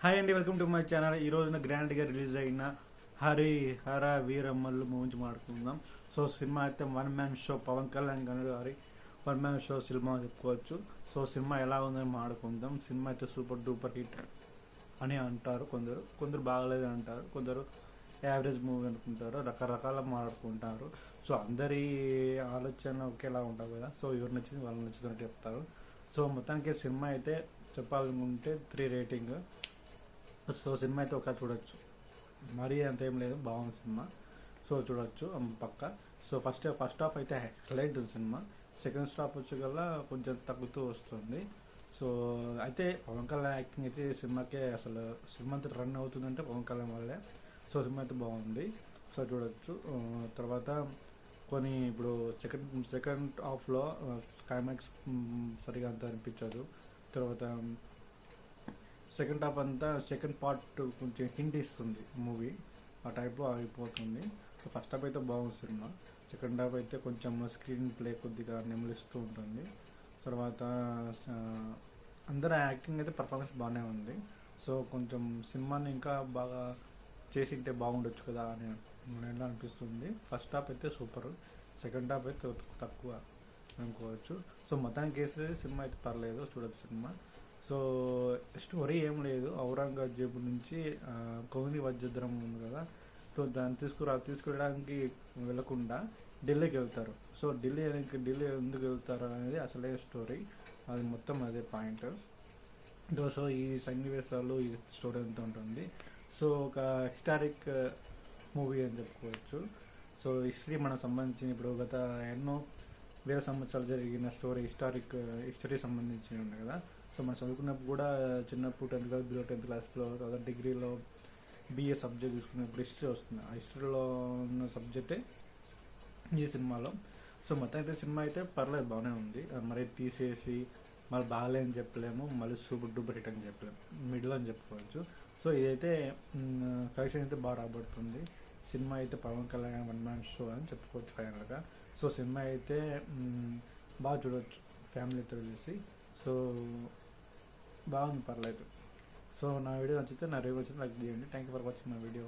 Hi అండి, welcome to my channel. ఈ రోజున గ్రాండ్గా రిలీజ్ అయిన హర వీరమ్మల్లు మూవీ మాట్లాడుకుందాం. సో సినిమా అయితే one man show, Pawan Kalyan గారి వన్ మ్యాన్ షో సినిమా చెప్పుకోవచ్చు. సో సినిమా ఎలా ఉందని మాట్లాడుకుందాం. సినిమా అయితే సూపర్ డూపర్ హిట్ అని అంటారు కొందరు బాగలేదు అంటారు, కొందరు యావరేజ్ మూవీ అనుకుంటారు, రకరకాల మాట్లాడుకుంటారు. సో అందరి ఆలోచన ఒకేలా ఉండవు కదా. సో ఎవరు నచ్చింది వాళ్ళు నచ్చుతున్నట్టు చెప్తారు. సో మొత్తానికి సినిమా అయితే చెప్పాలనుకుంటే 3 రేటింగ్. సో సినిమా అయితే ఒకసారి చూడొచ్చు, మరీ అంత ఏం లేదు, బాగుంది సినిమా. సో చూడొచ్చు పక్క. సో ఫస్ట్ హాఫ్ అయితే హైలైట్ ఉంది సినిమా. సెకండ్ స్టాప్ వచ్చేకల్లా కొంచెం తగ్గుతూ వస్తుంది. సో అయితే పవన్ కళ్యాణ్ యాక్టింగ్ అయితే సినిమాకే అసలు సినిమా అంతా రన్ అవుతుందంటే పవన్ కళ్యాణ్ వల్లే. సో సినిమా అయితే బాగుంది, సో చూడొచ్చు. తర్వాత కొన్ని ఇప్పుడు సెకండ్ హాఫ్లో క్లైమాక్స్ సరిగా అంత అనిపించదు. తర్వాత సెకండ్ హాఫ్ అంతా సెకండ్ పార్ట్ కొంచెం హింట్ ఇస్తుంది మూవీ, ఆ టైప్లో అయిపోతుంది. సో ఫస్ట్ హాఫ్ అయితే బాగుంది సినిమా. సెకండ్ హాఫ్ అయితే కొంచెం స్క్రీన్ ప్లే కొద్దిగా నెమలిస్తూ ఉంటుంది. తర్వాత అందరూ యాక్టింగ్ అయితే పర్ఫార్మెన్స్ బాగానే ఉంది. సో కొంచెం సినిమాని ఇంకా బాగా చేసింటే బాగుండొచ్చు కదా అని ఎలా అనిపిస్తుంది. ఫస్ట్ హాఫ్ అయితే సూపర్, సెకండ్ హాఫ్ అయితే తక్కువ అనుకోవచ్చు. సో మొత్తానికి వేస్తే సినిమా అయితే పర్లేదు, చూడొచ్చు సినిమా. సో స్టోరీ ఏం లేదు, ఔరంగజేబు నుంచి కౌని వజ్రద్రం ఉంది కదా. సో దాన్ని తీసుకురావడానికి వెళ్ళకుండా ఢిల్లీకి వెళ్తారు. సో ఢిల్లీ ఎందుకు వెళ్తారు అనేది అసలే స్టోరీ, అది మొత్తం అదే పాయింట్. సో ఈ సన్నివేశాలు ఈ స్టోరీ అంతా ఉంటుంది. సో ఒక హిస్టారిక్ మూవీ అని చెప్పుకోవచ్చు. సో హిస్టరీ మనకు సంబంధించిన ఇప్పుడు గత ఎన్నో వేల సంవత్సరాలు జరిగిన హిస్టరీ సంబంధించి ఉంది కదా. సో మనం చదువుకున్నప్పుడు కూడా చిన్నప్పుడు 10th క్లాస్, బిలో 10th క్లాస్లో, తర్వాత డిగ్రీలో BA సబ్జెక్ట్ తీసుకున్నప్పుడు హిస్టరీ వస్తుంది. ఆ హిస్టరీలో ఉన్న సబ్జెక్టే ఈ సినిమాలో. సో మొత్తం అయితే సినిమా అయితే పర్లేదు, బాగానే ఉంది. మరి తీసేసి మళ్ళీ బాగాలేని చెప్పలేము, మళ్ళీ సూపర్ డూపర్ హిట్ అని చెప్పలేము, మిడిల్ అని చెప్పుకోవచ్చు. సో ఇదైతే కలెక్షన్ అయితే బాగా రాబడుతుంది. సినిమా అయితే Pawan Kalyan one man show అని చెప్పుకోవచ్చు ఫైనల్గా. సో సినిమా అయితే బాగా చూడవచ్చు ఫ్యామిలీతో కలిసి. సో బాగుంది, పర్లేదు. సో నా వీడియో నచ్చితే నా రివ్యూ వచ్చింది లైక్ చేయండి. Thank you for watching my video.